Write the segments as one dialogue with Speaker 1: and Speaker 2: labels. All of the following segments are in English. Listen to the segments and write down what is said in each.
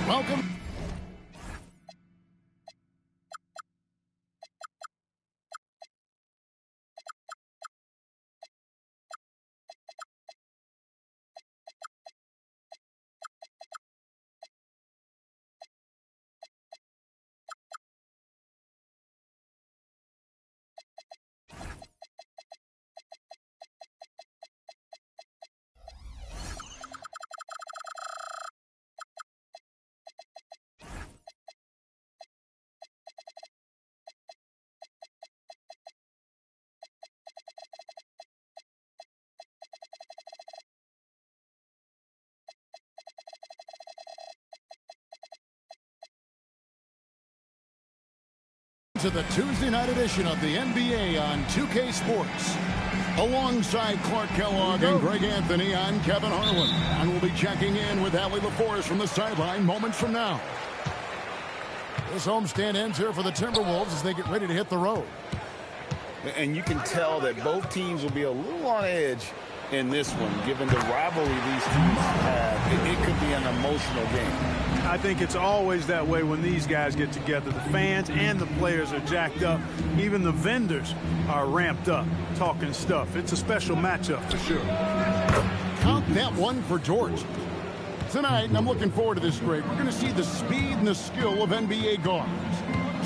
Speaker 1: Welcome. To the Tuesday night edition of the NBA on 2K Sports. Alongside Clark Kellogg and Greg Anthony, I'm Kevin Harlan. And we'll be checking in with Allie LaForest from the sideline moments from now. This homestand ends here for the Timberwolves as they get ready to hit the road.
Speaker 2: And you can tell that both teams will be a little on edge in this one, given the rivalry these teams have. It could be an emotional game.
Speaker 3: I think it's always that way when these guys get together. The fans and the players are jacked up. Even the vendors are ramped up, talking stuff. It's a special matchup for sure.
Speaker 1: Count that one for George. Tonight, and I'm looking forward to this break, we're going to see the speed and the skill of NBA guards.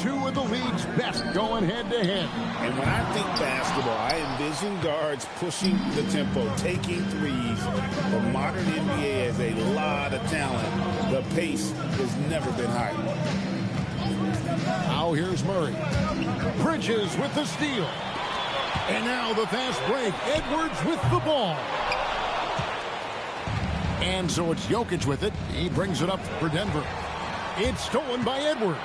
Speaker 1: Two of the league's best going head-to-head.
Speaker 2: And when I think basketball, I envision guards pushing the tempo, taking threes. The modern NBA has a lot of talent. The pace has never been higher.
Speaker 1: Now here's Murray. Bridges with the steal. And now the fast break. Edwards with the ball. And so it's Jokic with it. He brings it up for Denver. It's stolen by Edwards.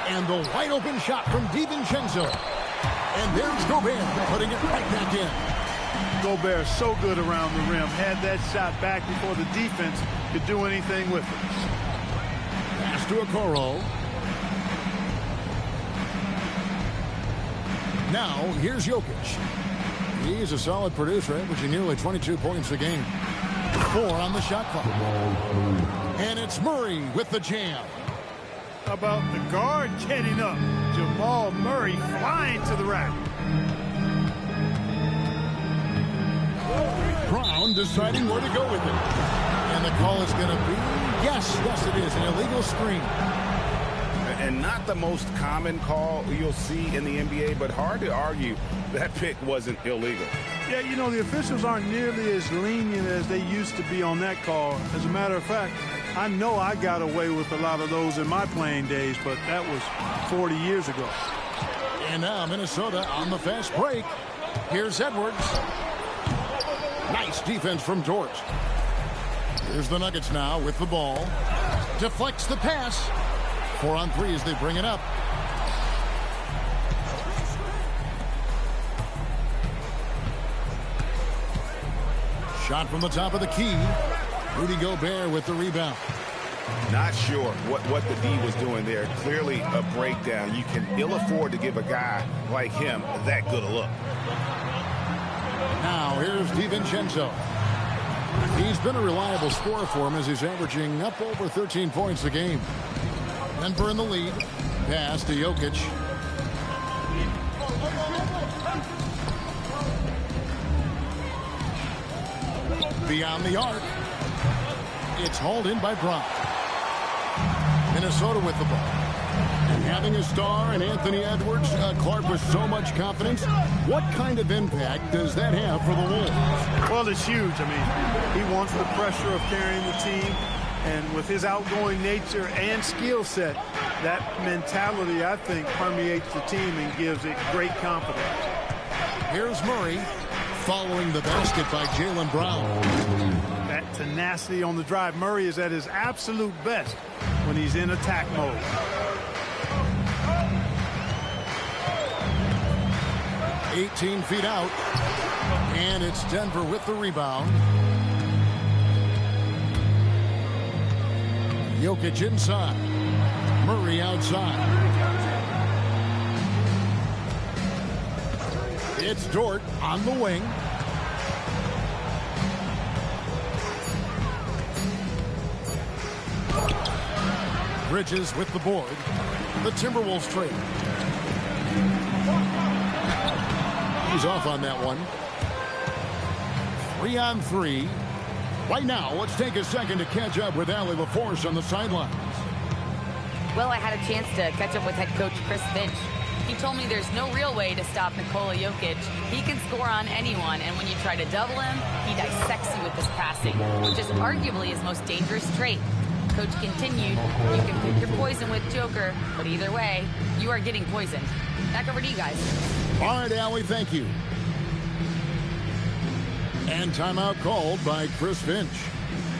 Speaker 1: And the wide open shot from DiVincenzo. And there's Gobert putting it right back in.
Speaker 3: Gobert so good around the rim. Had that shot back before the defense could do anything with it.
Speaker 1: Pass to Okoro. Now here's Jokic. He's a solid producer, averaging nearly 22 points a game. 4 on the shot clock. And it's Murray with the jam.
Speaker 3: How about the guard getting up? Jamal Murray flying to the rack.
Speaker 1: Brown deciding where to go with it. And the call is going to be, yes, it is, an illegal screen.
Speaker 2: And not the most common call you'll see in the NBA, but hard to argue that pick wasn't illegal.
Speaker 3: Yeah, you know, the officials aren't nearly as lenient as they used to be on that call. As a matter of fact, I know I got away with a lot of those in my playing days, but that was 40 years ago.
Speaker 1: And now Minnesota on the fast break. Here's Edwards. Nice defense from George. Here's the Nuggets now with the ball. Deflects the pass. 4 on 3 as they bring it up. Shot from the top of the key. Rudy Gobert with the rebound.
Speaker 2: Not sure what the D was doing there. Clearly a breakdown. You can ill afford to give a guy like him that good a look.
Speaker 1: Now here's DiVincenzo. He's been a reliable scorer for him as he's averaging up over 13 points a game. Denver in the lead. Pass to Jokic. Beyond the arc. It's hauled in by Brown. Minnesota with the ball. And having a star in Anthony Edwards, Clark with so much confidence, what kind of impact does that have for the Wolves?
Speaker 3: Well, it's huge. I mean, he wants the pressure of carrying the team. And with his outgoing nature and skill set, that mentality, I think, permeates the team and gives it great confidence.
Speaker 1: Here's Murray following the basket by Jaylen Brown.
Speaker 3: That tenacity on the drive. Murray is at his absolute best when he's in attack mode.
Speaker 1: "18 feet out, and it's Denver with the rebound. Jokic inside. Murray outside. It's Dort on the wing. Bridges with the board. The Timberwolves trail. He's off on that one. 3-on-3. Right now, let's take a second to catch up with Allie LaForce on the sidelines.
Speaker 4: Well, I had a chance to catch up with head coach Chris Finch. He told me there's no real way to stop Nikola Jokic. He can score on anyone, and when you try to double him, he dissects you with his passing, which is arguably his most dangerous trait. Coach continued, you can pick your poison with Joker, but either way, you are getting poisoned. Back over to you guys.
Speaker 1: All right, Allie, thank you. And timeout called by Chris Finch.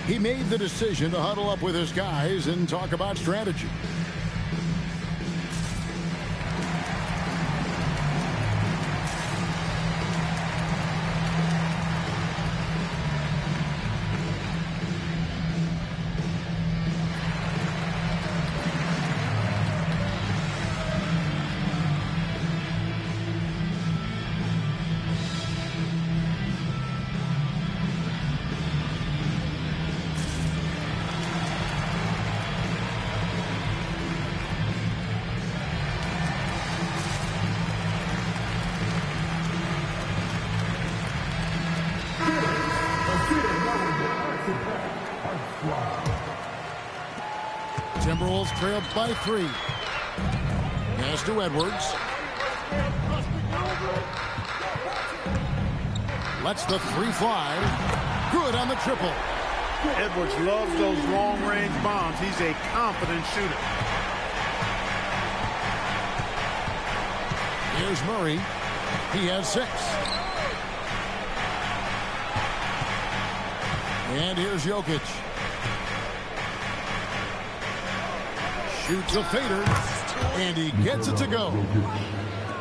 Speaker 1: He made the decision to huddle up with his guys and talk about strategy. Timberwolves trailed by 3. Pass to Edwards. Lets the 3 fly. Good on the triple.
Speaker 3: Edwards loves those long-range bombs. He's a confident shooter.
Speaker 1: Here's Murray. He has 6. And here's Jokic. Shoots a fader, and he gets it to go.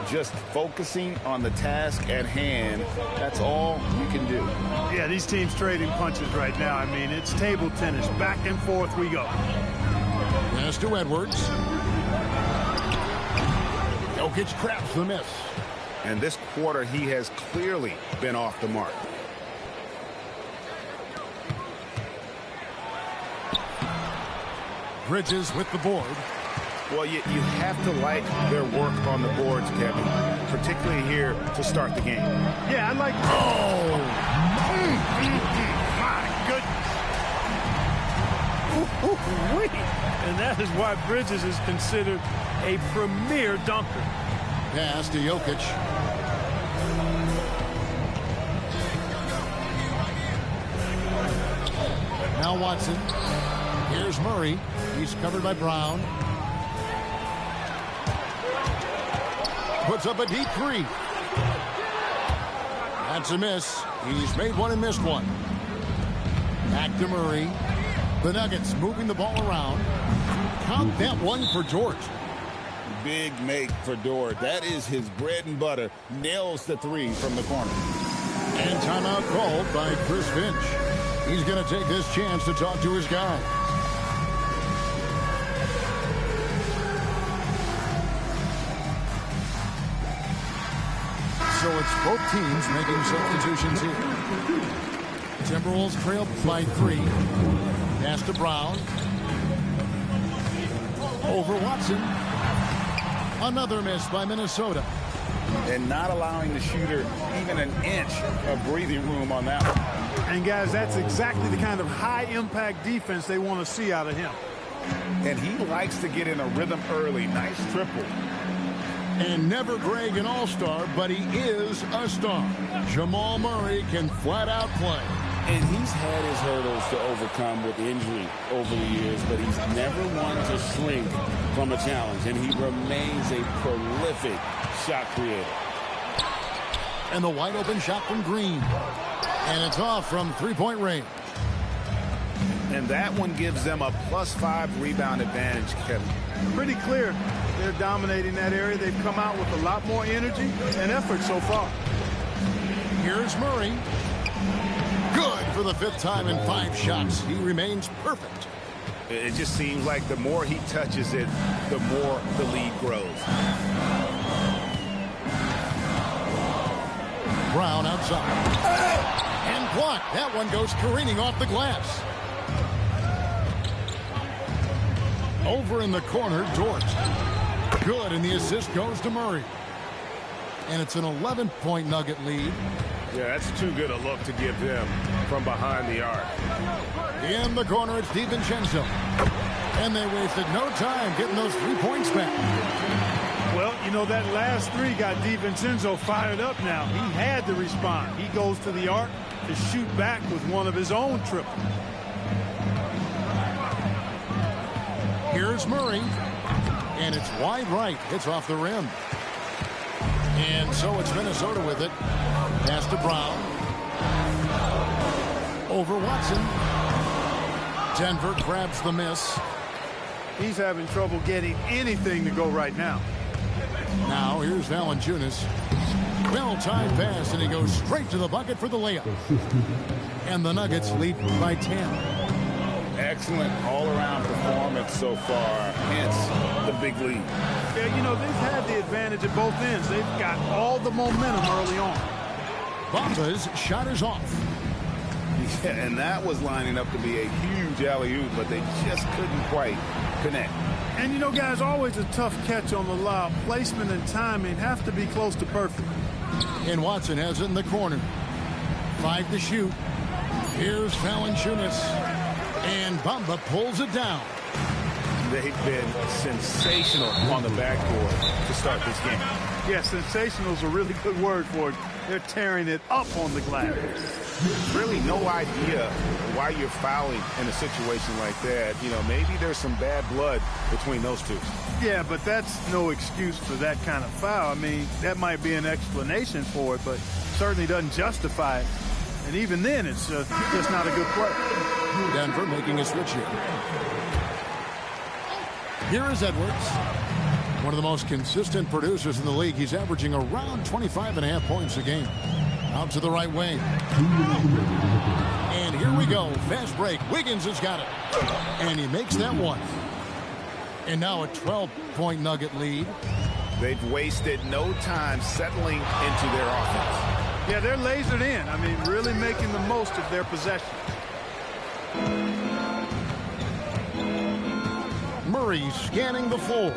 Speaker 2: Just focusing on the task at hand, that's all you can do.
Speaker 3: Yeah, these teams trading punches right now. I mean, it's table tennis. Back and forth we go.
Speaker 1: Pass to Edwards. Jokic traps the miss.
Speaker 2: And this quarter, he has clearly been off the mark.
Speaker 1: Bridges with the board.
Speaker 2: Well, you have to like their work on the boards, Kevin, particularly here to start the game.
Speaker 3: Yeah, I like...
Speaker 1: Oh!
Speaker 3: My goodness. And that is why Bridges is considered a premier dunker.
Speaker 1: Pass to Jokic. Now Watson. Here's Murray. He's covered by Brown. Puts up a deep 3. That's a miss. He's made one and missed one. Back to Murray. The Nuggets moving the ball around. Count that one for Dort.
Speaker 2: Big make for Dort. That is his bread and butter. Nails the 3 from the corner.
Speaker 1: And timeout called by Chris Finch. He's going to take this chance to talk to his guy. So it's both teams making substitutions here. Timberwolves trail by 3. Pass to Brown. Over Watson. Another miss by Minnesota.
Speaker 2: And not allowing the shooter even an inch of breathing room on that one.
Speaker 3: And guys, that's exactly the kind of high-impact defense they want to see out of him.
Speaker 2: And he likes to get in a rhythm early. Nice triple.
Speaker 1: And never Greg an all-star, but he is a star. Jamal Murray can flat out play.
Speaker 2: And he's had his hurdles to overcome with injury over the years, but he's never one to shrink from a challenge. And he remains a prolific shot creator.
Speaker 1: And the wide open shot from Green. And it's off from three-point range.
Speaker 2: And that one gives them a +5 rebound advantage, Kevin.
Speaker 3: Pretty clear. They're dominating that area. They've come out with a lot more energy and effort so far.
Speaker 1: Here's Murray. Good for the 5th time in 5 shots. He remains perfect.
Speaker 2: It just seems like the more he touches it, the more the lead grows.
Speaker 1: Brown outside. And blocked. That one goes careening off the glass. Over in the corner, Dort. Good, and the assist goes to Murray. And it's an 11-point Nugget lead.
Speaker 2: Yeah, that's too good a look to give them from behind the arc.
Speaker 1: In the corner, it's DiVincenzo. And they wasted no time getting those 3 points back.
Speaker 3: Well, you know, that last three got DiVincenzo fired up now. He had to respond. He goes to the arc to shoot back with one of his own triples.
Speaker 1: Here's Murray. And it's wide right. Hits off the rim. And so it's Minnesota with it. Pass to Brown. Over Watson. Denver grabs the miss.
Speaker 3: He's having trouble getting anything to go right now.
Speaker 1: Now here's Valanciunas. Well-timed pass, and he goes straight to the bucket for the layup. And the Nuggets lead by 10.
Speaker 2: Excellent all-around performance so far, hence the big lead.
Speaker 3: Yeah, you know, they've had the advantage at both ends. They've got all the momentum early on.
Speaker 1: Bamba's shot is off.
Speaker 2: Yeah, and that was lining up to be a huge alley-oop, but they just couldn't quite connect.
Speaker 3: And, you know, guys, always a tough catch on the lob. Placement and timing have to be close to perfect.
Speaker 1: And Watson has it in the corner. 5 to shoot. Here's Valanciunas. And Bamba pulls it down.
Speaker 2: They've been sensational on the backboard to start this game.
Speaker 3: Yeah, sensational is a really good word for it. They're tearing it up on the glass.
Speaker 2: Really no idea why you're fouling in a situation like that. You know, maybe there's some bad blood between those two.
Speaker 3: Yeah, but that's no excuse for that kind of foul. I mean, that might be an explanation for it, but certainly doesn't justify it. And even then, it's just not a good play.
Speaker 1: Denver making a switch here. Here is Edwards. One of the most consistent producers in the league. He's averaging around 25.5 points a game. Out to the right wing. And here we go. Fast break. Wiggins has got it. And he makes that one. And now a 12-point Nugget lead.
Speaker 2: They've wasted no time settling into their offense.
Speaker 3: Yeah, they're lasered in. I mean, really making the most of their possession.
Speaker 1: Murray scanning the floor.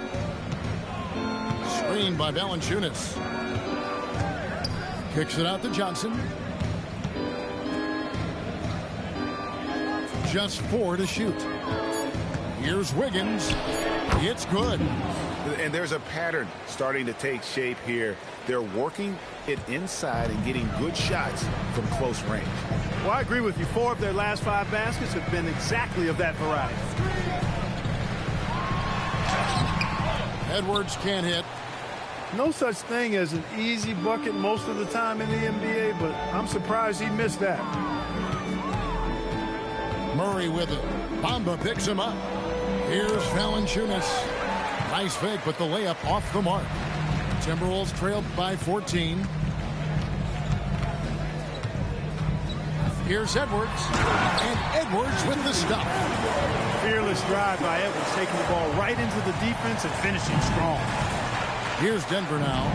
Speaker 1: Screened by Valanciunas. Kicks it out to Johnson. Just 4 to shoot. Here's Wiggins. It's good.
Speaker 2: And there's a pattern starting to take shape here. They're working it inside and getting good shots from close range.
Speaker 3: Well, I agree with you. 4 of their last 5 baskets have been exactly of that variety.
Speaker 1: Edwards can't hit.
Speaker 3: No such thing as an easy bucket most of the time in the NBA, but I'm surprised he missed that.
Speaker 1: Murray with it. Bamba picks him up. Here's Valanciunas. Nice fake, but the layup off the mark. Timberwolves trailed by 14. Here's Edwards. And Edwards with the stuff.
Speaker 3: Fearless drive by Edwards, taking the ball right into the defense and finishing strong.
Speaker 1: Here's Denver now.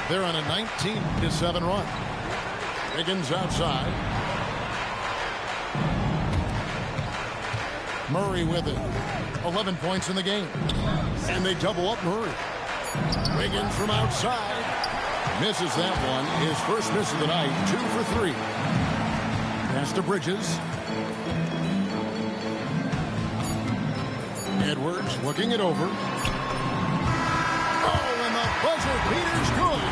Speaker 1: They're on a 19-7 run. Wiggins outside. Murray with it. 11 points in the game. And they double up Murray. Wiggins from outside. Misses that one. His first miss of the night. 2 for 3. Pass to Bridges. Edwards looking it over. Oh, and the buzzer beater's good.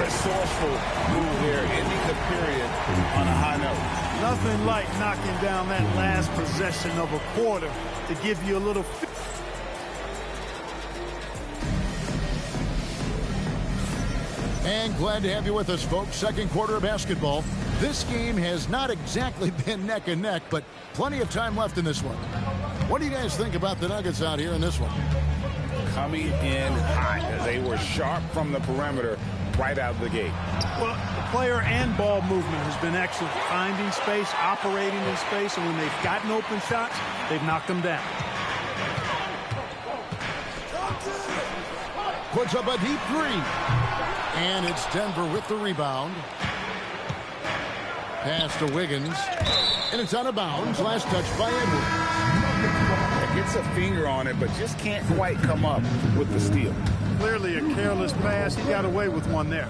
Speaker 2: Resourceful move there, ending the period on a high note.
Speaker 3: Nothing like knocking down that last possession of a quarter to give you a little...
Speaker 1: And glad to have you with us, folks. Second quarter of basketball. This game has not exactly been neck and neck, but plenty of time left in this one. What do you guys think about the Nuggets out here in this one?
Speaker 2: Coming in hot as they were sharp from the perimeter right out of the gate.
Speaker 3: Well, the player and ball movement has been excellent. Finding space, operating in space, and when they've gotten open shots, they've knocked them down.
Speaker 1: Puts up a deep 3. And it's Denver with the rebound. Pass to Wiggins. And it's out of bounds. Last touch by Edwards.
Speaker 2: gets a finger on it, but just can't quite come up with the steal.
Speaker 3: Clearly a careless pass. He got away with one there.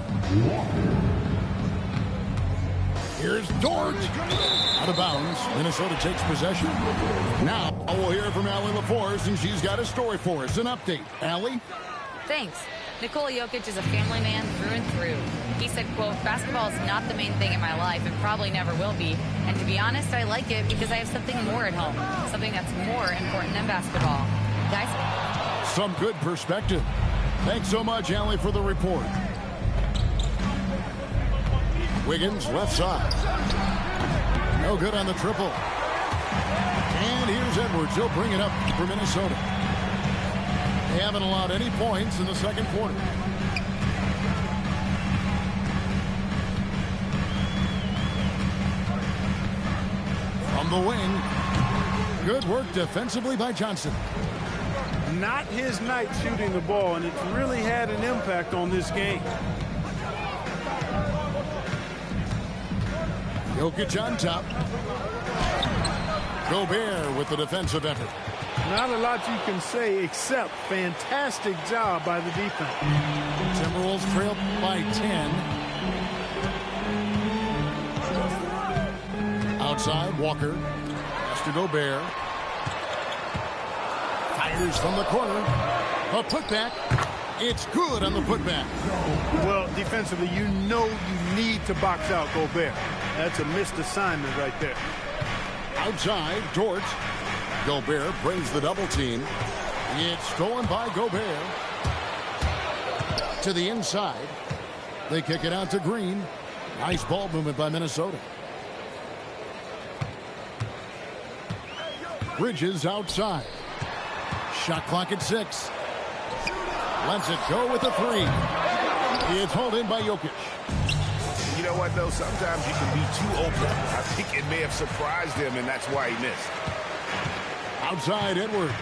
Speaker 1: Here's Dort. Out of bounds. Minnesota takes possession. Now we'll hear from Allie LaForce, and she's got a story for us. An update. Allie?
Speaker 4: Thanks. Nikola Jokic is a family man through and through. He said, quote, basketball is not the main thing in my life and probably never will be. And to be honest, I like it because I have something more at home. Something that's more important than basketball. Guys?
Speaker 1: Some good perspective. Thanks so much, Allie, for the report. Wiggins, left side. No good on the triple. And here's Edwards. He'll bring it up for Minnesota. They haven't allowed any points in the second quarter. From the wing. Good work defensively by Johnson.
Speaker 3: Not his night shooting the ball, and it's really had an impact on this game.
Speaker 1: Jokic on top. Gobert with the defensive effort.
Speaker 3: Not a lot you can say except fantastic job by the defense.
Speaker 1: Timberwolves trail by 10. Outside, Walker. Pass to Gobert. Fires from the corner. A putback. It's good on the putback.
Speaker 3: Well, defensively, you know you need to box out Gobert. That's a missed assignment right there.
Speaker 1: Outside, Dort. Gobert brings the double team. It's stolen by Gobert. To the inside. They kick it out to Green. Nice ball movement by Minnesota. Bridges outside. Shot clock at 6. Lets it go with a 3. It's hauled in by Jokic.
Speaker 2: You know what, though? Sometimes you can be too open. I think it may have surprised him, and that's why he missed.
Speaker 1: Outside, Edwards.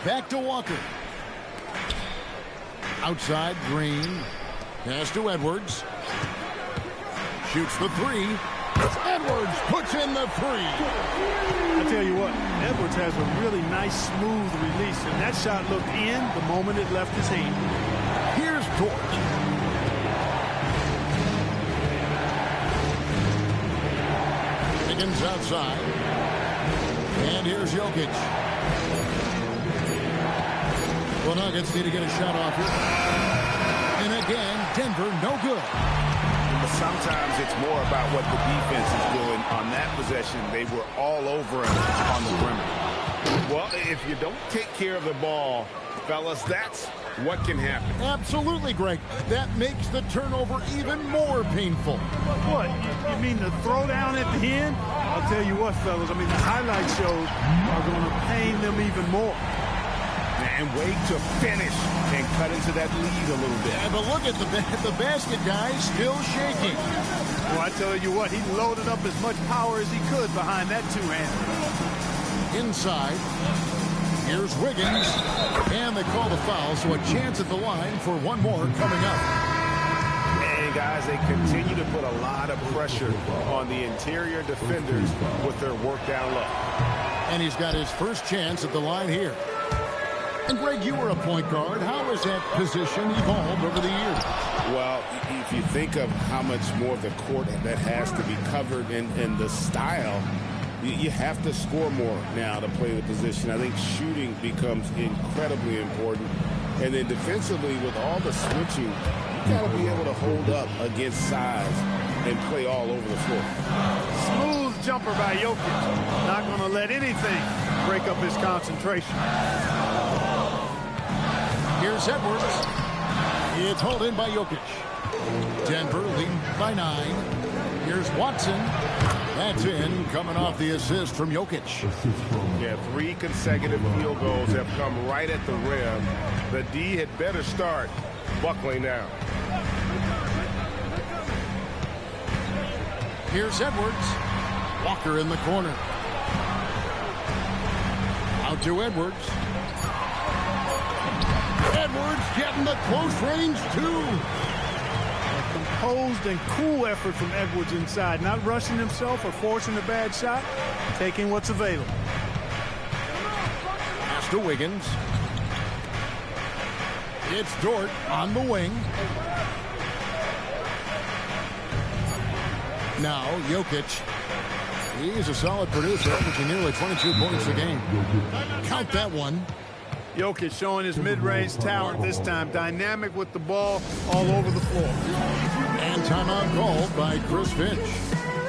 Speaker 1: Back to Walker. Outside, Green. Pass to Edwards. Shoots the 3. Edwards puts in the 3.
Speaker 3: I tell you what, Edwards has a really nice, smooth release, and that shot looked in the moment it left his hand.
Speaker 1: Here's Dort. Higgins outside. And here's Jokic. The Nuggets need to get a shot off here. And again, Denver no good.
Speaker 2: But sometimes it's more about what the defense is doing. On that possession, they were all over him on the perimeter. Well, if you don't take care of the ball, fellas, that's what can happen.
Speaker 1: Absolutely, Greg. That makes the turnover even more painful.
Speaker 3: What? You mean the throwdown at the end? I'll tell you what, fellas. I mean, the highlight shows are going to pain them even more.
Speaker 2: And wait to finish and cut into that lead a little bit.
Speaker 1: Yeah, but look at the basket, guys, still shaking.
Speaker 3: Well, I tell you what, he loaded up as much power as he could behind that two-hander.
Speaker 1: Inside, here's Wiggins, and they call the foul, so a chance at the line for one more coming up.
Speaker 2: And guys, they continue to put a lot of pressure on the interior defenders with their work down low.
Speaker 1: And he's got his first chance at the line here. And Greg, you were a point guard. How has that position evolved over the years?
Speaker 2: Well, if you think of how much more of the court that has to be covered in the style, you have to score more now to play the position. I think shooting becomes incredibly important. And then defensively, with all the switching, you got to be able to hold up against size and play all over the floor.
Speaker 3: Smooth jumper by Jokic. Not going to let anything break up his concentration.
Speaker 1: Here's Edwards. It's hauled in by Jokic. Denver leading by 9. Here's Watson. That's in, coming off the assist from Jokic.
Speaker 5: Yeah, 3 consecutive field goals have come right at the rim. The D had better start buckling down.
Speaker 1: Here's Edwards. Walker in the corner. Out to Edwards. Edwards getting the close range, too.
Speaker 3: A composed and cool effort from Edwards inside. Not rushing himself or forcing a bad shot. Taking what's available.
Speaker 1: Pass to Wiggins. It's Dort on the wing. Now Jokic. He's a solid producer, averaging nearly 22 points a game. Count that one.
Speaker 3: Jokic showing his mid-range talent this time. Dynamic with the ball all over the floor.
Speaker 1: And timeout called by Chris Finch.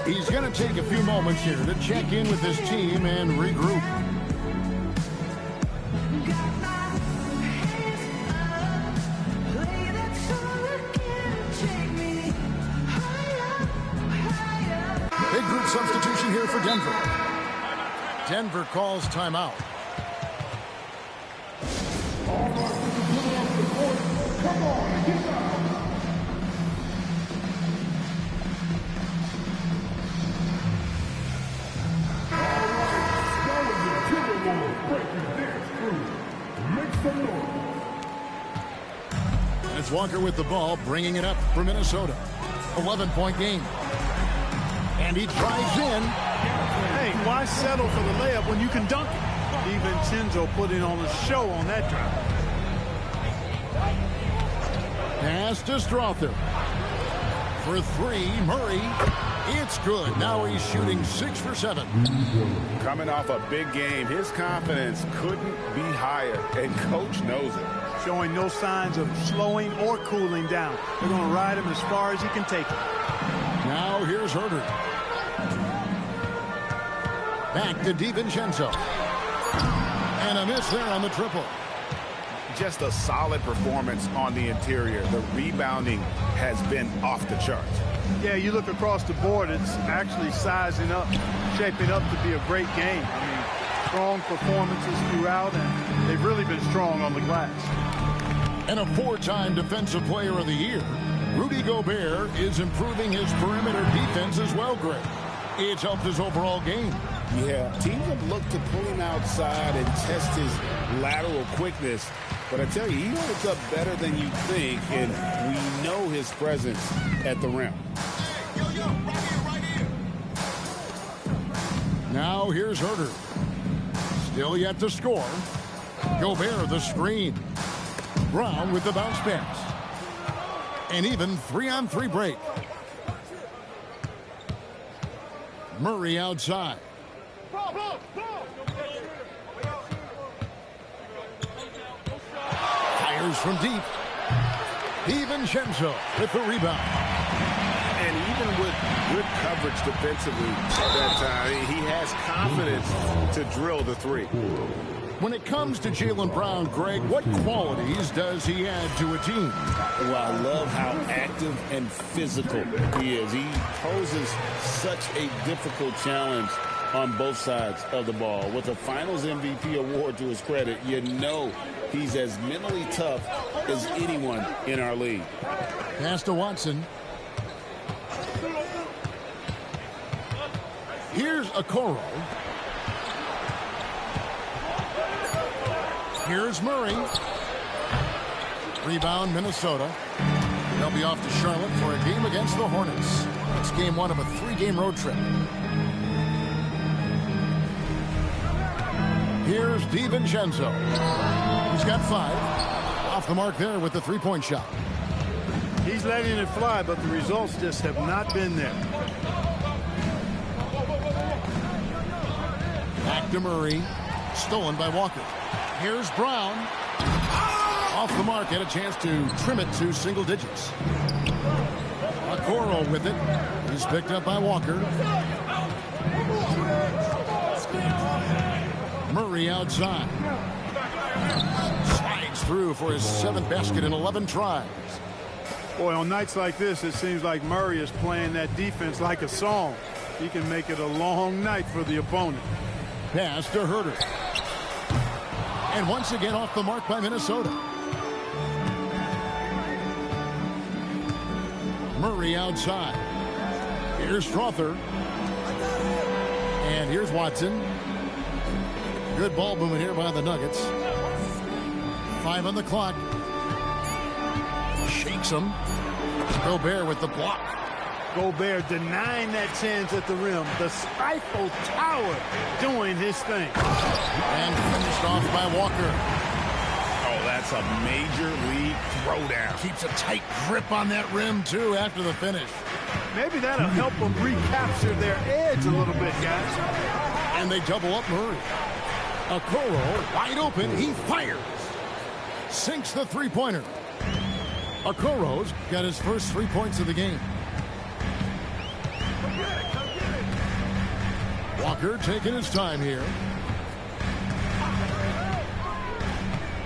Speaker 1: He's going to take a few moments here to check in with his team and regroup. Big group substitution here for Denver. Denver calls timeout. It's Walker with the ball, bringing it up for Minnesota. 11-point game. And he drives in.
Speaker 3: Hey, why settle for the layup when you can dunk it? DiVincenzo putting on a show on that drive.
Speaker 1: Pass to Strother. For three, Murray. It's good. Now he's shooting 6 for 7.
Speaker 2: Coming off a big game, his confidence couldn't be higher, and coach knows it.
Speaker 3: Showing no signs of slowing or cooling down. They're going to ride him as far as he can take it.
Speaker 1: Now here's Herter. Back to DiVincenzo. And a miss there on the triple.
Speaker 2: Just a solid performance on the interior. The rebounding has been off the charts.
Speaker 3: Yeah, you look across the board, it's actually sizing up, shaping up to be a great game. I mean, strong performances throughout, and they've really been strong on the glass.
Speaker 1: And a 4-time Defensive Player of the Year, Rudy Gobert is improving his perimeter defense as well, Greg. It's helped his overall game.
Speaker 2: Yeah, teams have looked to pull him outside and test his lateral quickness. But I tell you, he holds up better than you think, and we know his presence at the rim.
Speaker 1: Now here's Herter. Still yet to score. Gobert the screen. Brown with the bounce pass. An even 3-on-3 break. Murray outside. Fires from deep. DiVincenzo with the rebound.
Speaker 2: And even with good coverage defensively at that time, he has confidence to drill the three.
Speaker 1: When it comes to Jaylen Brown, Greg, what qualities does he add to a team?
Speaker 2: Well, I love how active and physical he is. He poses such a difficult challenge on both sides of the ball. With a Finals MVP award to his credit, you know he's as mentally tough as anyone in our league.
Speaker 1: Pass to Watson. Here's Okoro. Here's Murray. Rebound, Minnesota. They'll be off to Charlotte for a game against the Hornets. It's game 1 of a 3-game road trip. Here's DiVincenzo. He's got 5. Off the mark there with the 3-point shot.
Speaker 3: He's letting it fly, but the results just have not been there.
Speaker 1: Back to Murray. Stolen by Walker. Here's Brown. Off the mark, had a chance to trim it to single digits. Okoro with it. He's picked up by Walker. Murray outside. Slides through for his 7th basket in 11 tries.
Speaker 3: Boy, on nights like this, it seems like Murray is playing that defense like a song. He can make it a long night for the opponent.
Speaker 1: Pass to Herter. And once again off the mark by Minnesota. Murray outside. Here's Strother. And here's Watson. Good ball movement here by the Nuggets. 5 on the clock. Shakes him. Gobert with the block.
Speaker 3: Gobert denying that chance at the rim. The Stifle Tower doing his thing.
Speaker 1: And finished off by Walker.
Speaker 5: Oh, that's a major league throwdown.
Speaker 1: Keeps a tight grip on that rim, too, after the finish.
Speaker 3: Maybe that'll help them recapture their edge a little bit, guys.
Speaker 1: And they double up Murray. Okoro wide open. He fires. Sinks the three-pointer. Okoro's got his first 3 points of the game. Walker taking his time here.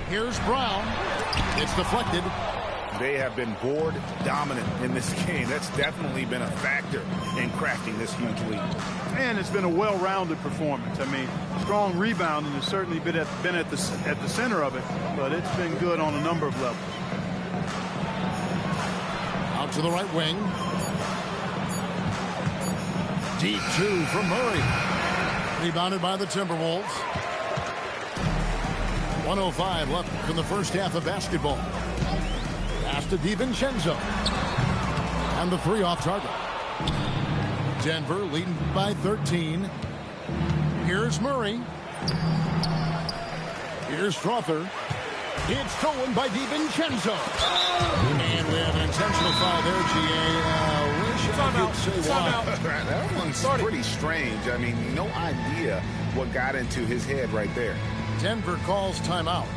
Speaker 1: Here's Brown. It's deflected.
Speaker 5: They have been board dominant in this game. That's definitely been a factor in crafting this huge lead.
Speaker 3: And it's been a well-rounded performance. I mean, strong rebounding has certainly been at the center of it, but it's been good on a number of levels.
Speaker 1: Out to the right wing. Deep two from Murray. Rebounded by the Timberwolves. 1:05 left from the first half of basketball. Pass to DiVincenzo. And the three off target. Denver leading by 13. Here's Murray. Here's Strawther. It's stolen by DiVincenzo. And we have an intentional foul there, GA. Wish I could say why.
Speaker 5: That one's pretty strange. I mean, no idea what got into his head right there.
Speaker 1: Denver calls timeout.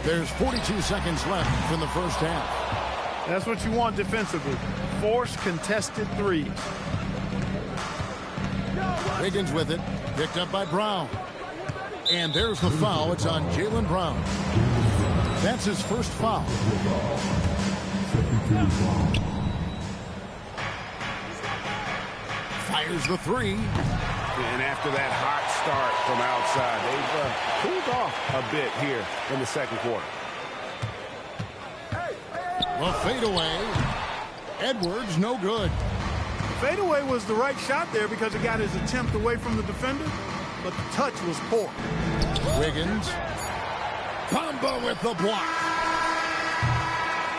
Speaker 1: There's 42 seconds left from the first half.
Speaker 3: That's what you want defensively. Force contested threes.
Speaker 1: Wiggins with it. Picked up by Brown. And there's the foul. It's on Jaylen Brown. That's his first foul. Fires the three.
Speaker 5: And after that hot start from outside, they've cooled off a bit here in the second quarter.
Speaker 1: The fadeaway. Edwards, no good.
Speaker 3: Fadeaway was the right shot there because it got his attempt away from the defender, but the touch was poor.
Speaker 1: Wiggins. Bamba with the block.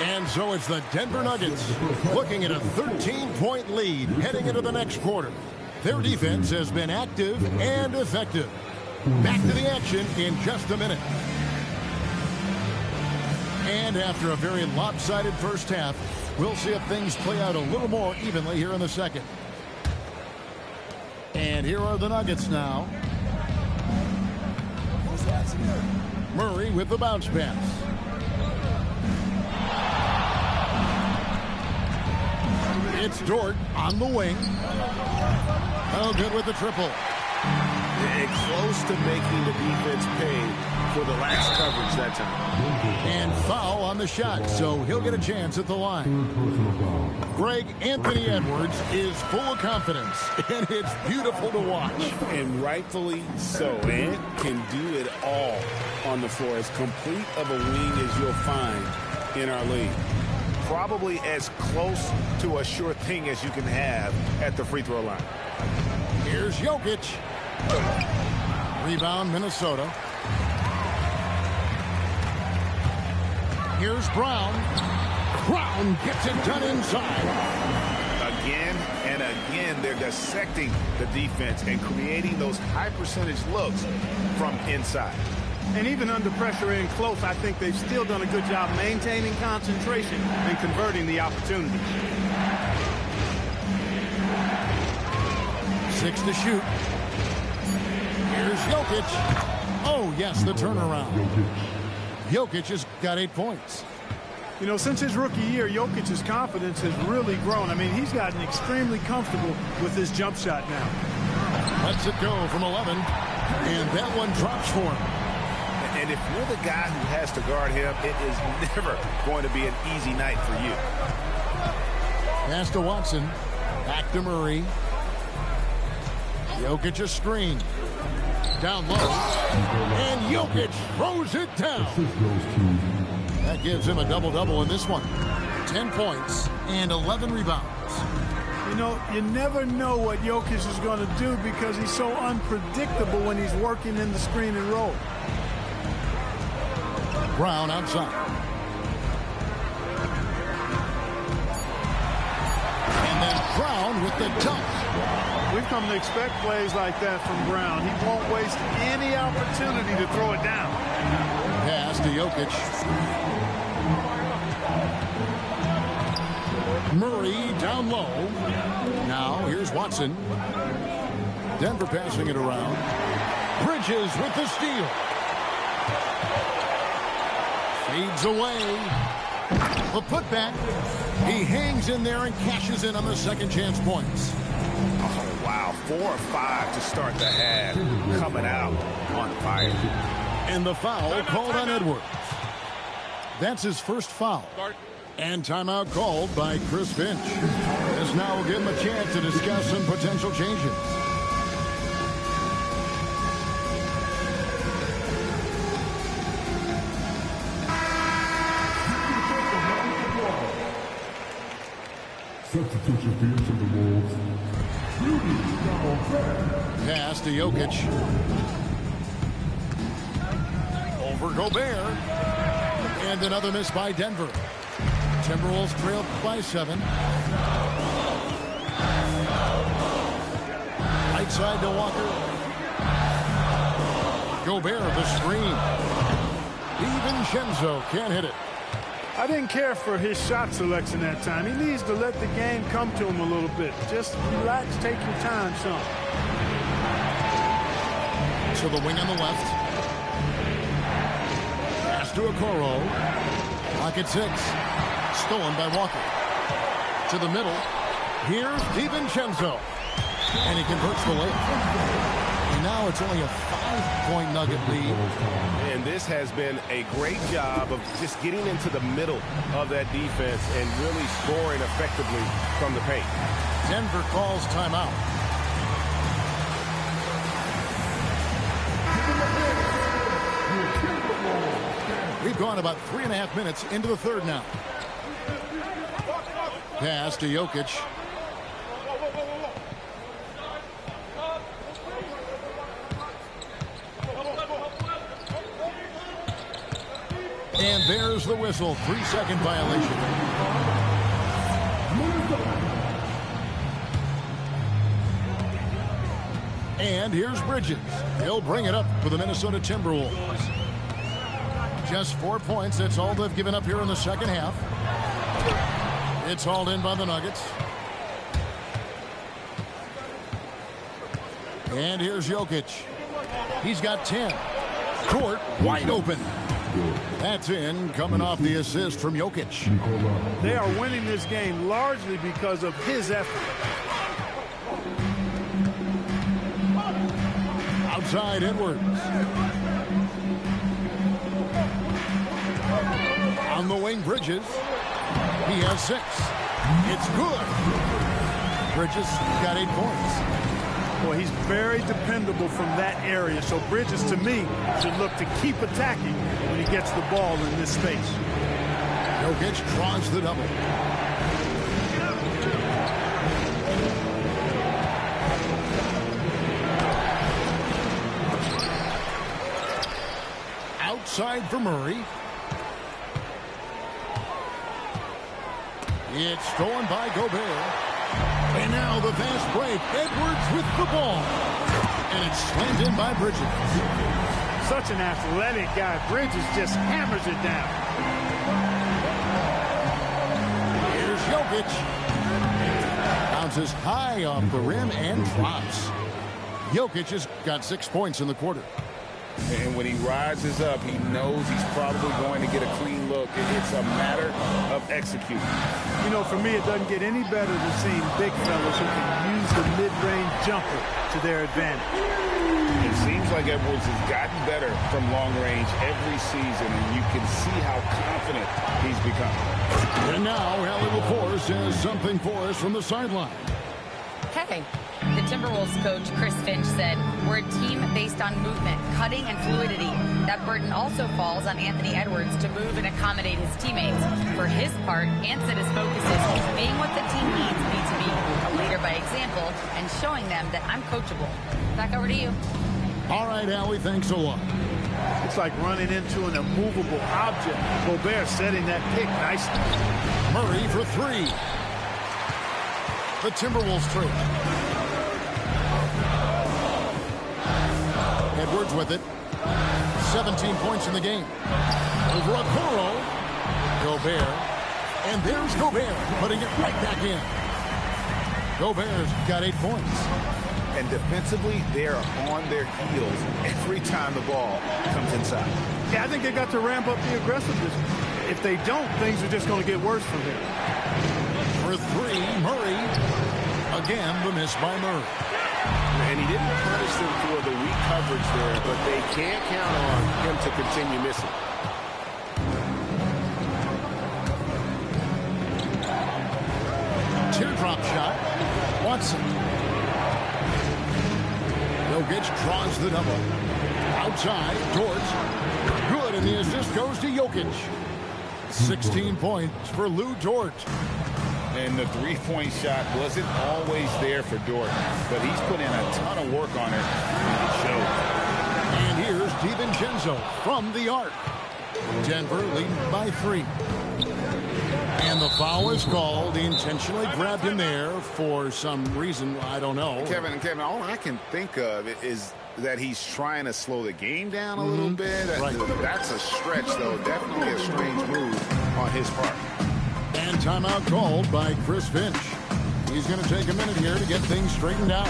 Speaker 1: And so it's the Denver Nuggets looking at a 13-point lead heading into the next quarter. Their defense has been active and effective. Back to the action in just a minute. And after a very lopsided first half, we'll see if things play out a little more evenly here in the second. And here are the Nuggets now. Murray with the bounce pass. It's Dort on the wing. Oh, good with the triple.
Speaker 5: Close to making the defense pay for the last coverage that time.
Speaker 1: And foul on the shot, so he'll get a chance at the line. Greg Anthony Edwards is full of confidence, and it's beautiful to watch.
Speaker 2: And rightfully so. Ant can do it all on the floor. As complete of a wing as you'll find in our league.
Speaker 5: Probably as close to a sure thing as you can have at the free throw line.
Speaker 1: Here's Jokic. Rebound, Minnesota. Here's Brown. Brown gets it done inside.
Speaker 5: Again and again, they're dissecting the defense and creating those high percentage looks from inside.
Speaker 3: And even under pressure in close, I think they've still done a good job maintaining concentration and converting the opportunity.
Speaker 1: 6 to shoot. Here's Jokic. Oh, yes, the turnaround. Jokic has got 8 points.
Speaker 3: You know, since his rookie year, Jokic's confidence has really grown. I mean, he's gotten extremely comfortable with his jump shot now.
Speaker 1: Lets it go from 11, and that one drops for him.
Speaker 5: And if you're the guy who has to guard him, it is never going to be an easy night for you.
Speaker 1: Pass to Watson. Back to Murray. Jokic a screen. Down low. And Jokic throws it down. That gives him a double-double in this one. 10 points and 11 rebounds.
Speaker 3: You know, you never know what Jokic is going to do because he's so unpredictable when he's working in the screen and roll.
Speaker 1: Brown outside. And then Brown with the dunk.
Speaker 3: We've come to expect plays like that from Brown. He won't waste any opportunity to throw it down.
Speaker 1: Pass to Jokic. Murray down low. Now here's Watson. Denver passing it around. Bridges with the steal. Fades away. The putback. He hangs in there and cashes in on the second chance points.
Speaker 5: Oh, wow. 4 or 5 to start the half. Coming out on fire.
Speaker 1: And the foul called on Edwards. That's his first foul. And timeout called by Chris Finch. This now will give him a chance to discuss some potential changes.
Speaker 6: Substitution field to the Wolves.
Speaker 1: Pass to Jokic. Over Gobert. And another miss by Denver. Timberwolves trailed by 7. Right side to Walker. Gobert the screen. DiVincenzo can't hit it.
Speaker 3: I didn't care for his shot selection that time. He needs to let the game come to him a little bit. Just relax, take your time some.
Speaker 1: To the wing on the left. Pass to Okoro. Pocket 6. Stolen by Walker. To the middle. Here's DiVincenzo. And he converts the layup. And now it's only a 5-point Nugget lead.
Speaker 5: And this has been a great job of just getting into the middle of that defense and really scoring effectively from the paint.
Speaker 1: Denver calls timeout. We've gone about 3.5 minutes into the third now. Pass to Jokic. And there's the whistle. 3-second violation. And here's Bridges. He'll bring it up for the Minnesota Timberwolves. Just 4 points. That's all they've given up here in the second half. It's hauled in by the Nuggets. And here's Jokic. He's got 10. Court wide open. That's in, coming off the assist from Jokic.
Speaker 3: They are winning this game largely because of his effort.
Speaker 1: Outside Edwards. On the wing, Bridges. He has 6. It's good. Bridges got 8 points.
Speaker 3: Boy, he's very dependable from that area. So Bridges, to me, should look to keep attacking when he gets the ball in this space.
Speaker 1: Jokic draws the double. Outside for Murray. It's stolen by Gobert. And now the fast break. Edwards with the ball. And it's slammed in by Bridges.
Speaker 3: Such an athletic guy. Bridges just hammers it down.
Speaker 1: Here's Jokic. Bounces high off the rim and drops. Jokic has got 6 points in the quarter.
Speaker 2: And when he rises up, he knows he's probably going to get a clean look. It's a matter of executing.
Speaker 3: You know, for me, it doesn't get any better than seeing big fellas who can use the mid-range jumper to their advantage.
Speaker 5: It seems like think Edwards has gotten better from long range every season, and you can see how confident he's become.
Speaker 1: And now, Allie LaForce has something for us from the sideline.
Speaker 4: Hey, the Timberwolves coach, Chris Finch, said, we're a team based on movement, cutting, and fluidity. That burden also falls on Anthony Edwards to move and accommodate his teammates. For his part, Ant said his focus is being what the team needs me to be, a leader by example, and showing them that I'm coachable. Back over to you.
Speaker 1: All right, Allie, thanks a lot.
Speaker 3: It's like running into an immovable object. Gobert setting that pick nicely.
Speaker 1: Murray for three. The Timberwolves trade. Edwards with it. 17 points in the game. Over Okoro. Gobert. And there's Gobert putting it right back in. Gobert's got 8 points.
Speaker 5: And defensively, they are on their heels every time the ball comes inside.
Speaker 3: Yeah, I think they got to ramp up the aggressiveness. If they don't, things are just going to get worse from here.
Speaker 1: For three, Murray. Again, the miss by Murray.
Speaker 5: And he didn't punish them for the weak coverage there, but they can't count on him to continue missing.
Speaker 1: Teardrop shot. Watson. Jokic draws the double. Outside, Dort. Good, and the assist goes to Jokic. 16 points for Lou Dort.
Speaker 5: And the three-point shot wasn't always there for Dort, but he's put in a ton of work on it, and it showed.
Speaker 1: And here's DiVincenzo from the arc. Denver leading by 3. And the foul is called. He intentionally grabbed him there for some reason. I don't know.
Speaker 5: Kevin, all I can think of is that he's trying to slow the game down a little bit.
Speaker 1: Right.
Speaker 5: That's a stretch, though. Definitely a strange move on his part.
Speaker 1: And timeout called by Chris Finch. He's going to take a minute here to get things straightened out.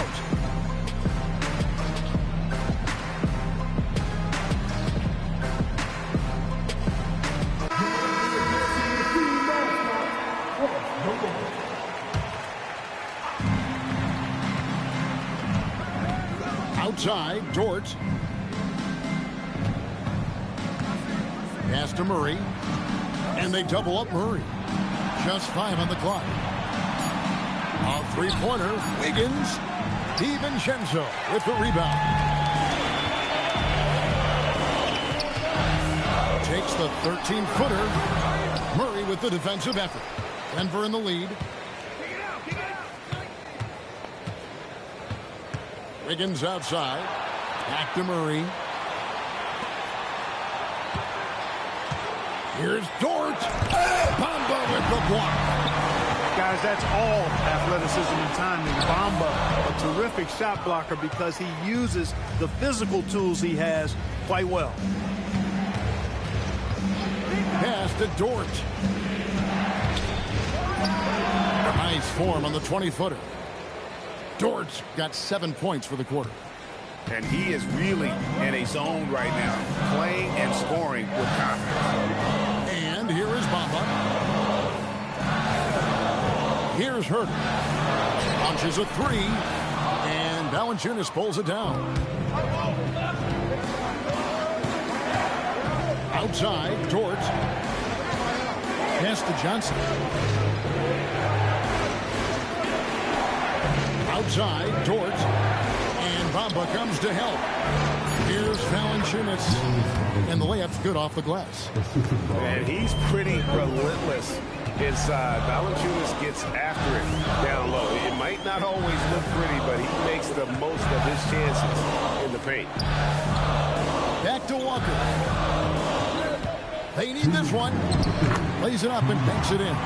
Speaker 1: Outside, Dort. Pass to Murray. And they double up Murray. Just 5 on the clock. A three-pointer. Wiggins. DiVincenzo with the rebound. Takes the 13-footer. Murray with the defensive effort. Denver in the lead. Wiggins outside. Back to Murray. Here's Dort. Bamba with the block.
Speaker 3: Guys, that's all athleticism and timing. Bamba, a terrific shot blocker because he uses the physical tools he has quite well.
Speaker 1: Pass to Dort. Nice form on the 20-footer. Dort's got 7 points for the quarter.
Speaker 5: And he is really in a zone right now, playing and scoring with confidence.
Speaker 1: And here is Bamba. Here's Herter. Launches a three. And Valanciunas pulls it down. Outside, Dort. Pass to Johnson. Outside, Dort. And Bamba comes to help. Here's Valanciunas. And the layup's good off the glass.
Speaker 5: And he's pretty relentless inside. Valanciunas gets after it down low. It might not always look pretty, but he makes the most of his chances in the paint.
Speaker 1: Back to Walker. They need this one. Lays it up and banks it in.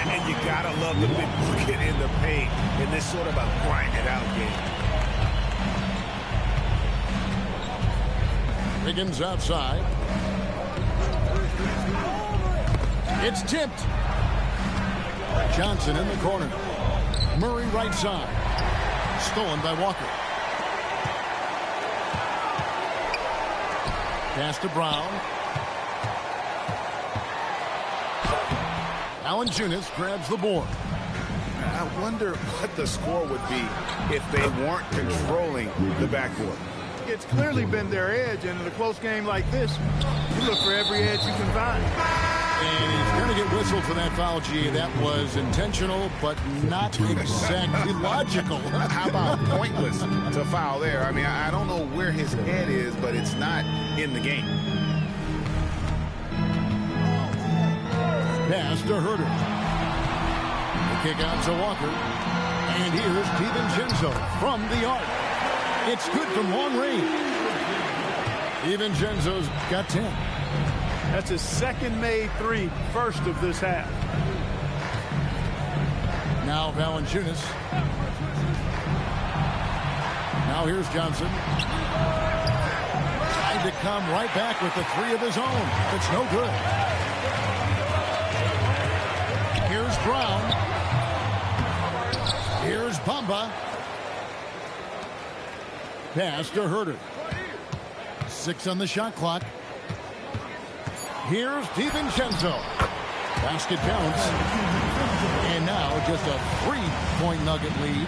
Speaker 5: And you gotta love the big bucket in the paint in this sort of a grind-it-out game.
Speaker 1: Wiggins outside. It's tipped. Johnson in the corner. Murray right side. Stolen by Walker. Pass to Brown. Valanciunas grabs the board.
Speaker 5: I wonder what the score would be if they weren't controlling the backboard.
Speaker 3: It's clearly been their edge, and in a close game like this, you look for every edge you can find.
Speaker 1: And he's going to get whistled for that foul, G. That was intentional, but not exactly logical.
Speaker 6: How about pointless to foul there? I mean, I don't know where his head is, but it's not in the game.
Speaker 1: Pass to Herter. The kick out to Walker. And here's DiVincenzo from the arc. It's good from long range. DiVincenzo's got 10.
Speaker 3: That's his second made three, first of this half.
Speaker 1: Now Valanciunas. Now here's Johnson. Trying to come right back with the three of his own. It's no good. Here's Brown. Here's Bamba. Pass to Herter. 6 on the shot clock. Here's DiVincenzo. Basket counts. And now just a 3-point Nugget lead.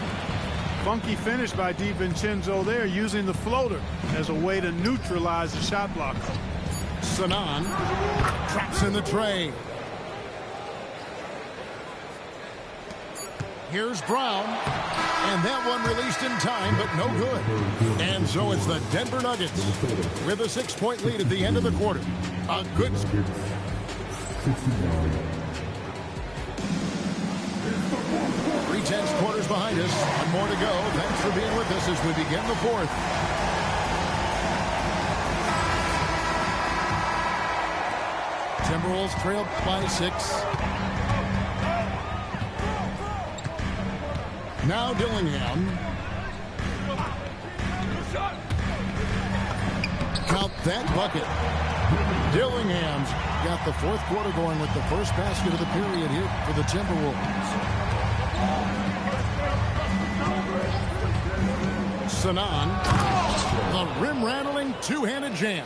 Speaker 3: Funky finish by DiVincenzo there, using the floater as a way to neutralize the shot blocker.
Speaker 1: Sanan traps in the tray. Here's Brown. And that one released in time, but no good. And so it's the Denver Nuggets with a 6-point lead at the end of the quarter. A good...
Speaker 7: 3
Speaker 1: tenths quarters behind us. One more to go. Thanks for being with us as we begin the fourth. Timberwolves trail by 6. Now Dillingham. Count that bucket. Dillingham's got the fourth quarter going with the first basket of the period here for the Timberwolves. Sanan, the rim-rattling two-handed jam.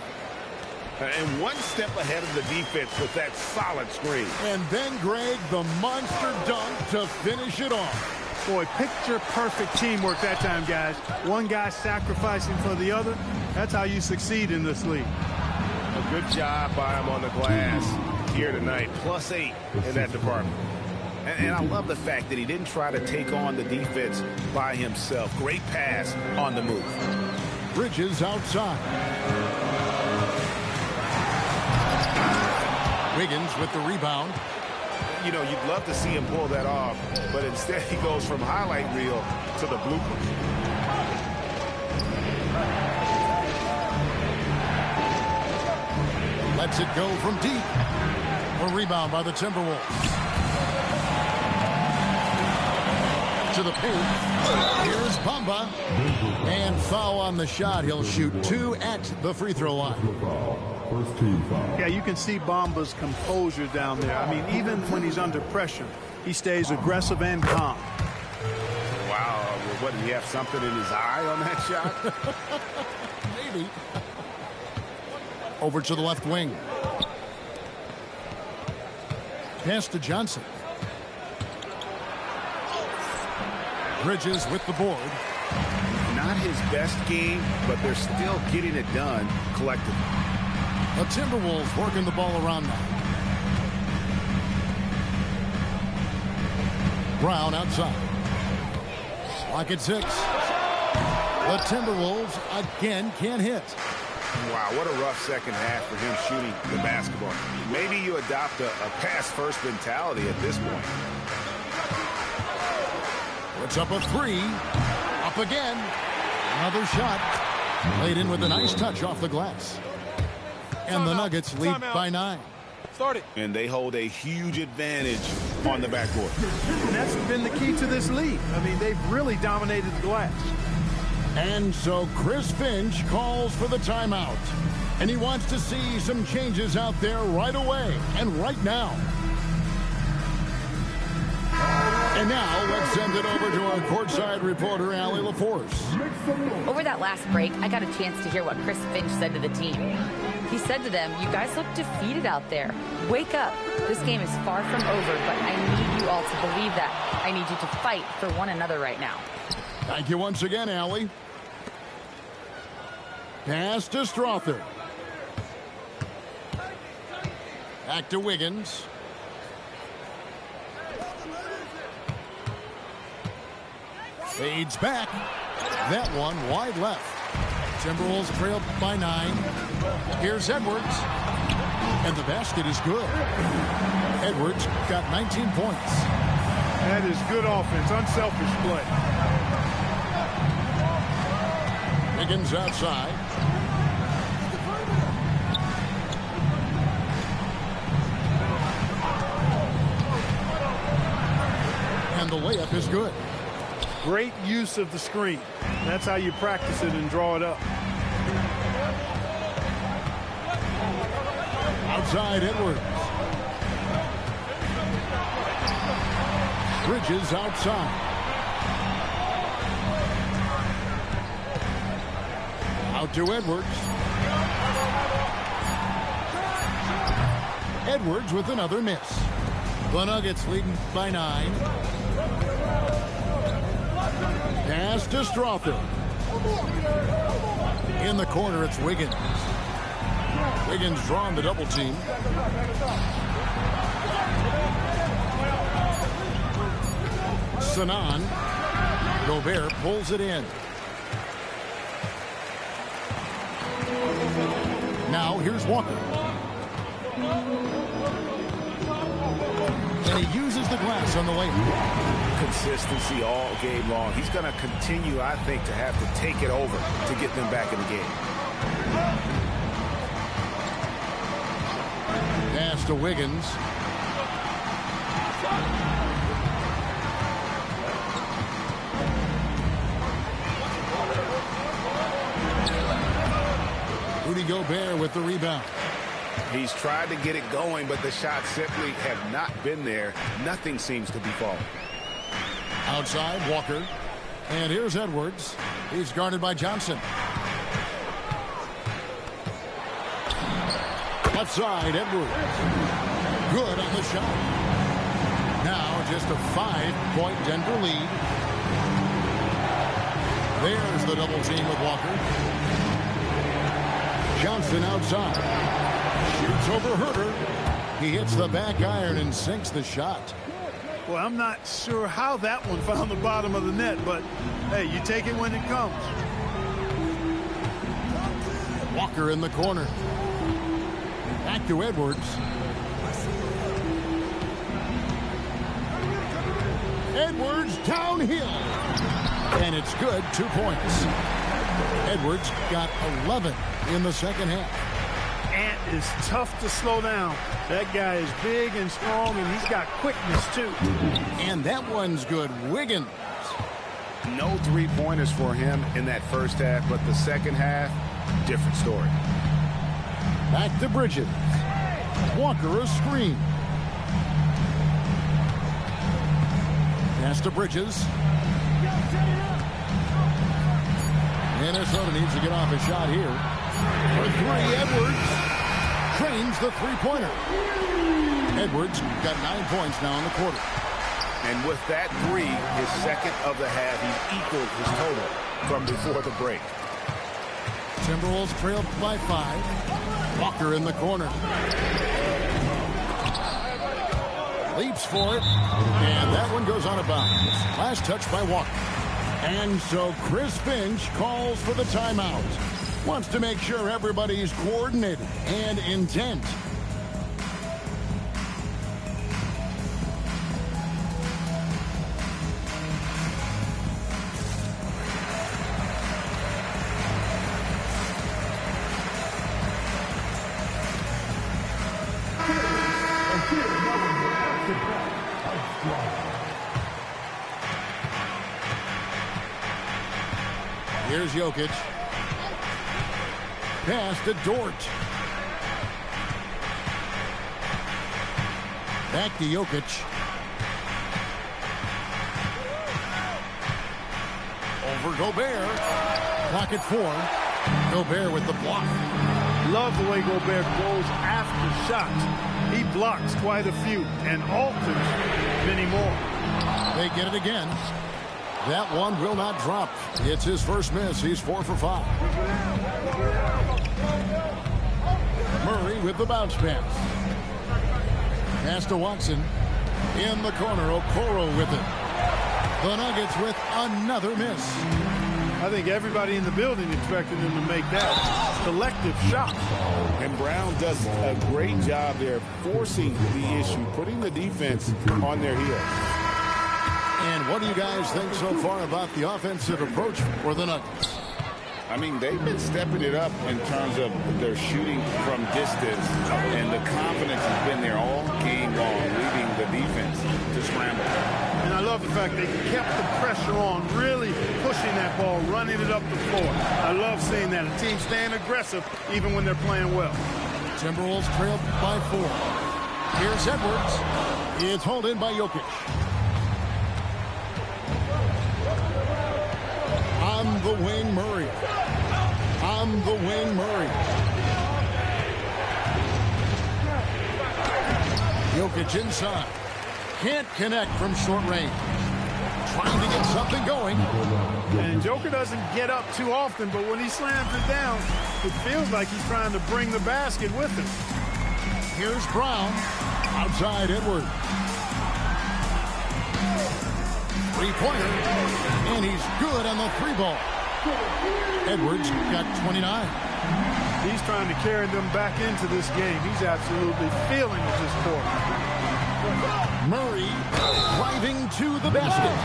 Speaker 5: And one step ahead of the defense with that solid screen.
Speaker 1: And then, Greg, the monster dunk to finish it off.
Speaker 3: Boy, picture-perfect teamwork that time, guys. One guy sacrificing for the other. That's how you succeed in this league.
Speaker 5: A good job by him on the glass here tonight. +8 in that department.
Speaker 6: And I love the fact that he didn't try to take on the defense by himself. Great pass on the move.
Speaker 1: Bridges outside. Wiggins with the rebound.
Speaker 6: You know, you'd love to see him pull that off, but instead he goes from highlight reel to the blooper.
Speaker 1: Lets it go from deep. A rebound by the Timberwolves. To the paint. Here's Bamba. And foul on the shot. He'll shoot 2 at the free throw line.
Speaker 3: Yeah, you can see Bamba's composure down there. I mean, even when he's under pressure, he stays aggressive and calm.
Speaker 6: Wow. What, did he have something in his eye on that shot?
Speaker 1: Maybe. Over to the left wing. Pass to Johnson. Bridges with the board.
Speaker 6: Not his best game, but they're still getting it done collectively.
Speaker 1: The Timberwolves working the ball around now. Brown outside. Clock at 6. The Timberwolves again can't hit.
Speaker 6: Wow, what a rough second half for him shooting the basketball. Maybe you adopt a pass-first mentality at this point.
Speaker 1: Puts up a 3. Up again. Another shot. Laid in with a nice touch off the glass. And the Nuggets lead by 9.
Speaker 6: And they hold a huge advantage on the backcourt.
Speaker 3: And that's been the key to this league. I mean, they've really dominated the glass.
Speaker 1: And so Chris Finch calls for the timeout. And he wants to see some changes out there right away and right now. And now let's send it over to our courtside reporter, Allie LaForce.
Speaker 4: Over that last break, I got a chance to hear what Chris Finch said to the team. He said to them, "You guys look defeated out there. Wake up. This game is far from over, but I need you all to believe that. I need you to fight for one another right now."
Speaker 1: Thank you once again, Allie. Pass to Strother. Back to Wiggins. Fades back. That one wide left. Timberwolves trail by 9. Here's Edwards. And the basket is good. Edwards got 19 points.
Speaker 3: That is good offense, unselfish play.
Speaker 1: Wiggins outside. And the layup is good.
Speaker 3: Great use of the screen. That's how you practice it and draw it up.
Speaker 1: Outside Edwards. Bridges outside. Out to Edwards. Edwards with another miss. The Nuggets leading by 9. Pass to Strother. In the corner, it's Wiggins. Wiggins drawing the double team. Sanan. Gobert pulls it in. Now here's Walker. And he uses the glass on the layup.
Speaker 6: Consistency all game long. He's going to continue, I think, to have to take it over to get them back in the game.
Speaker 1: Pass to Wiggins. Rudy Gobert with the rebound.
Speaker 6: He's tried to get it going, but the shots simply have not been there. Nothing seems to be falling.
Speaker 1: Outside, Walker. And here's Edwards. He's guarded by Johnson. Left side, Edwards. Good on the shot. Now just a 5-point Denver lead. There's the double team with Walker. Johnson outside. Shoots over Herter. He hits the back iron and sinks the shot.
Speaker 3: Well, I'm not sure how that one found the bottom of the net, but hey, you take it when it comes.
Speaker 1: Walker in the corner. Back to Edwards. Edwards downhill. And it's good, 2 points. Edwards got 11 in the second half.
Speaker 3: Ant is tough to slow down. That guy is big and strong, and he's got quickness, too.
Speaker 1: And that one's good. Wiggins.
Speaker 6: No three-pointers for him in that first half, but the second half, different story.
Speaker 1: Back to Bridges. Walker a screen. Pass to Bridges. Minnesota needs to get off a shot here. For 3, Edwards trains the three-pointer. Edwards got 9 points now in the quarter.
Speaker 6: And with that 3, his second of the half, he equaled his total from before the break.
Speaker 1: Timberwolves trailed by 5. Walker in the corner. Leaps for it. And that one goes out of bounds. Last touch by Walker. And so Chris Finch calls for the timeout. Wants to make sure everybody's coordinated and intent. Here's Jokic. Pass to Dort. Back to Jokic. Over Gobert. Clock at 4. Gobert with the block.
Speaker 3: Love the way Gobert goes after shots. He blocks quite a few and alters many more.
Speaker 1: They get it again. That one will not drop. It's his first miss. He's 4 for 5. Murray with the bounce pass. Pass to Watson. In the corner, Okoro with it. The Nuggets with another miss.
Speaker 3: I think everybody in the building expected him to make that collective shot.
Speaker 2: And Brown does a great job there forcing the issue, putting the defense on their heels.
Speaker 1: And what do you guys think so far about the offensive approach for the Nuggets?
Speaker 2: I mean, they've been stepping it up in terms of their shooting from distance, and the confidence has been there all game long, leading the defense to scramble.
Speaker 3: And I love the fact they kept the pressure on, really pushing that ball, running it up the floor. I love seeing that. A team staying aggressive even when they're playing well.
Speaker 1: Timberwolves trailed by 4. Here's Edwards. It's hauled in by Jokic. On the wing, Murray. On the wing, Murray. Jokic inside. Can't connect from short range. Trying to get something going.
Speaker 3: And Joker doesn't get up too often, but when he slams it down, it feels like he's trying to bring the basket with him.
Speaker 1: Here's Brown. Outside Edwards. Three-pointer. And he's good on the 3-ball. Edwards got 29.
Speaker 3: He's trying to carry them back into this game. He's absolutely feeling it this quarter.
Speaker 1: Murray driving to the basket.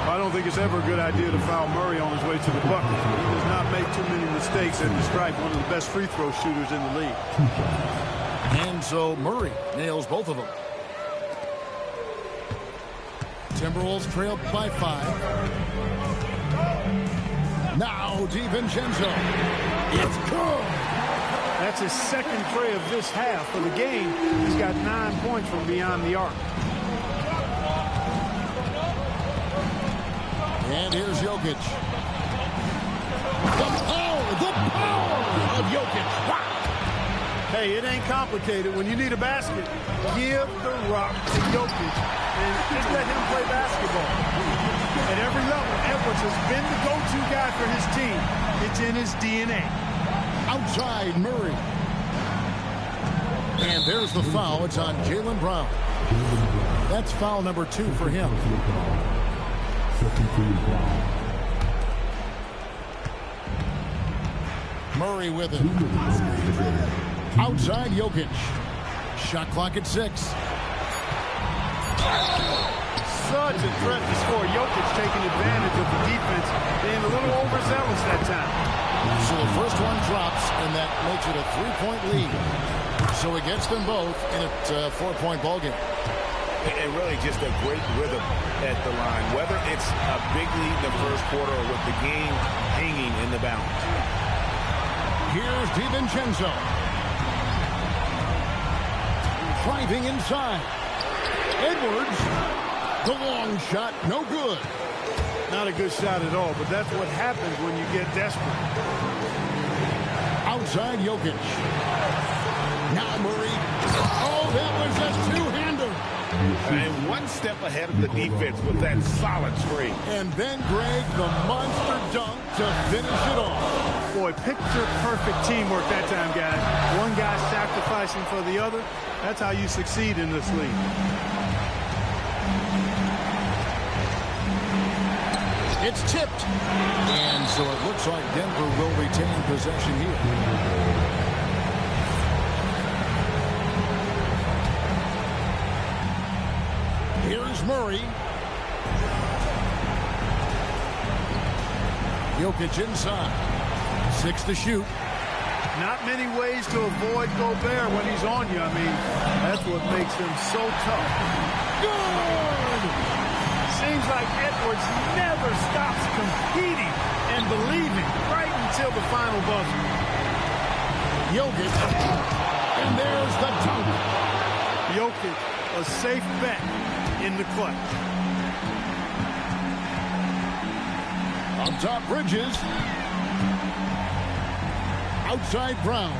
Speaker 3: I don't think it's ever a good idea to foul Murray on his way to the bucket. He does not make too many mistakes at the stripe. One of the best free throw shooters in the league.
Speaker 1: And so Murray nails both of them. Timberwolves trailed by 5. Now DiVincenzo. It's good.
Speaker 3: That's his second tray of this half of the game. He's got 9 points from beyond the arc.
Speaker 1: And here's Jokic. The power of Jokic. Wow.
Speaker 3: Hey, it ain't complicated. When you need a basket, give the rock to Jokic and just let him play basketball. At every level, Edwards has been the go-to guy for his team. It's in his DNA.
Speaker 1: Outside Murray. And there's the foul. It's on Jaylen Brown. That's foul number 2 for him. Murray with it. Outside Jokic. Shot clock at 6.
Speaker 3: Such a threat to score. Jokic taking advantage of the defense, being a little overzealous that time.
Speaker 1: So the first one drops, and that makes it a 3-point lead. So it gets them both in a 4-point ballgame.
Speaker 2: And really just a great rhythm at the line, whether it's a big lead in the first quarter or with the game hanging in the balance.
Speaker 1: Here's DiVincenzo. Driving inside. Edwards. The long shot, no good.
Speaker 3: Not a good shot at all, but that's what happens when you get desperate.
Speaker 1: Outside Jokic. Now Murray. Oh, that was a two-hander.
Speaker 2: And one step ahead of the defense with that solid screen.
Speaker 1: And then Greg, the monster dunk to finish it off.
Speaker 3: Boy, picture-perfect teamwork that time, guys. One guy sacrificing for the other. That's how you succeed in this league.
Speaker 1: It's tipped. And so it looks like Denver will retain possession here. Here's Murray. Jokic inside. 6 to shoot.
Speaker 3: Not many ways to avoid Gobert when he's on you. I mean, that's what makes him so tough.
Speaker 1: Good!
Speaker 3: Seems like Edwards never stops competing and believing right until the final buzzer.
Speaker 1: Jokic. And there's the dunk.
Speaker 3: Jokic, a safe bet in the clutch.
Speaker 1: Up top, Bridges. Outside Brown.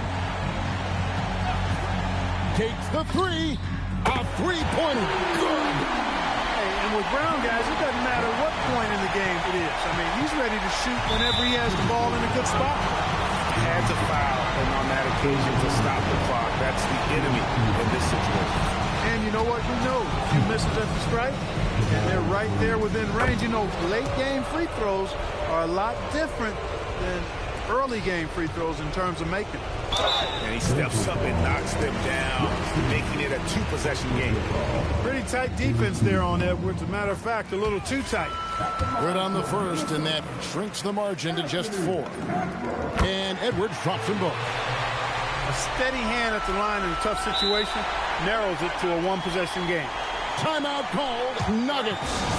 Speaker 1: Takes the 3. A 3-pointer. Good.
Speaker 3: Hey, And with Brown, guys, it doesn't matter what point in the game it is. I mean, he's ready to shoot whenever he has the ball in a good spot.
Speaker 6: Had to foul, and on that occasion to stop the clock. That's the enemy in this situation.
Speaker 3: And you know what? We know a few misses at the stripe, and they're right there within range. You know, late game free throws are a lot different than early game free throws in terms of making.
Speaker 6: And he steps up and knocks them down, making it a two-possession game.
Speaker 3: Pretty tight defense there on Edwards. As a matter of fact, a little too tight.
Speaker 1: Good on the first, and that shrinks the margin to just 4. And Edwards drops them both.
Speaker 3: A steady hand at the line in a tough situation narrows it to a one-possession game.
Speaker 1: Timeout called, Nuggets.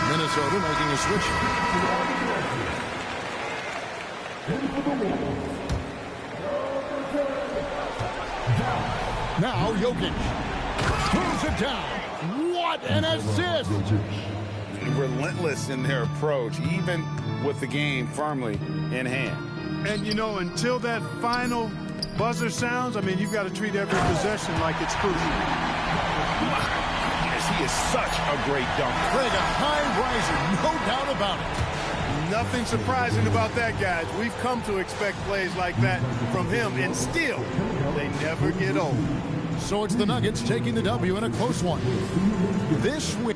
Speaker 1: Minnesota making a switch. Now Jokic throws it down. What an assist!
Speaker 6: Relentless in their approach, even with the game firmly in hand.
Speaker 3: And, you know, until that final buzzer sounds, I mean, you've got to treat every possession like it's crucial.
Speaker 6: He is such a great dunker.
Speaker 1: Greg, a high riser, no doubt about it.
Speaker 3: Nothing surprising about that, guys. We've come to expect plays like that from him, and still, they never get old.
Speaker 1: So it's the Nuggets taking the W in a close one. This win.